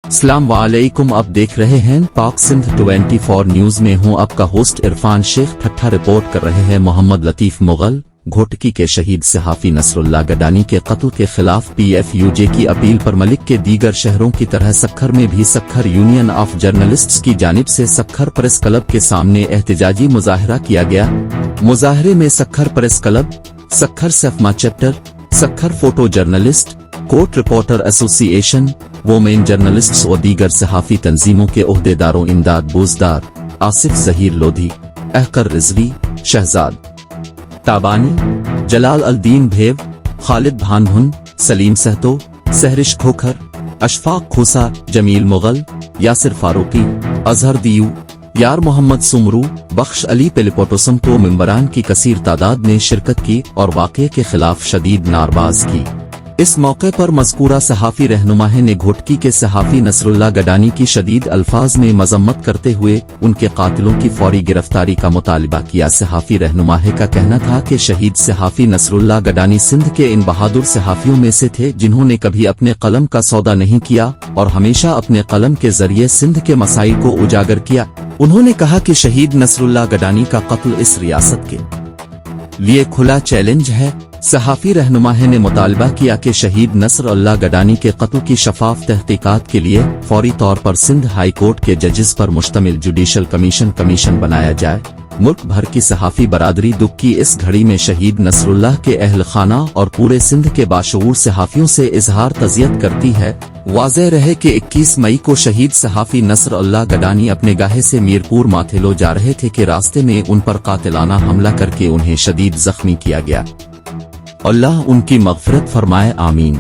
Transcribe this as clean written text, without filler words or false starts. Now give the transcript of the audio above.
अस्सलाम वालेकुम। आप देख रहे हैं पाक सिंध 24 न्यूज में हूं आपका होस्ट इरफान शेख ठट्ठा। रिपोर्ट कर रहे हैं मोहम्मद लतीफ मुगल। घोटकी के शहीद सहाफी नसरुल्लाह गडानी के कत्ल के खिलाफ PFUJ की अपील पर मलिक के दीगर शहरों की तरह सक्खर में भी सक्खर यूनियन ऑफ जर्नलिस्ट्स की जानिब से सक्खर प्रेस क्लब के सामने एहतजाजी मुजाहरा किया गया। मुजाहरे में Sukkur press club, Sukkur SAFMA chapter, Sukkur photo journalist, court reporter association, women journalists और दीगर सहाफी तंजीमों के ओहदेदारों इमदाद बोजदार, आसिफ जहीर लोधी, अहकर रिजवी, शहजाद ताबानी, जलाल अल-दीन भेव, खालिद भानभुन, सलीम सहतो, सहरिश खोखर, अशफाक खोसा, जमील मुगल, यासिर फारूकी, अजहर दियू, यार मोहम्मद सुमरू, बख्श अली पेलिपोटोसम को मेंबरान की कसीर तादाद ने शिरकत की और वाक़े के खिलाफ शदीद नारबाज की। इस मौके पर मज़कूरा सहाफ़ी रहनुमा ने घोटकी के सहाफ़ी नसरुल्लाह गडानी की शदीद अल्फाज में मजम्मत करते हुए उनके कातिलों की फौरी गिरफ्तारी का मुतालिबा किया। सहाफ़ी रहनुमा का कहना था कि शहीद सहाफ़ी नसरुल्लाह गडानी सिंध के इन बहादुर सहाफ़ियों में से थे जिन्होंने कभी अपने कलम का सौदा नहीं किया और हमेशा अपने कलम के जरिए सिंध के मसाइल को उजागर किया। उन्होंने कहा कि शहीद नसरुल्लाह गडानी का कत्ल इस रियासत के लिए खुला चैलेंज है। सहाफ़ी रहनुमा ने मुतालबा किया कि शहीद नसरुल्लाह गडानी के कत्ल की शफाफ तहकीकात के लिए फौरी तौर पर सिंध हाई कोर्ट के जजेस पर मुश्तमिल जुडिशल कमीशन बनाया जाए। मुल्क भर की सहाफ़ी बरादरी दुख की इस घड़ी में शहीद नसरुल्लाह के अहल खाना और पूरे सिंध के बाशऊर सहाफ़ियों से इजहार तज़ियत करती है। वाज़ेह रहे कि 21 मई को शहीद सहाफ़ी नसरुल्लाह गडानी अपने गाहे से मीरपुर माथेलो जा रहे थे कि रास्ते में उन पर कातिलाना हमला करके उन्हें शदीद जख्मी किया गया। अल्लाह उनकी मग़फ़िरत फरमाए, आमीन।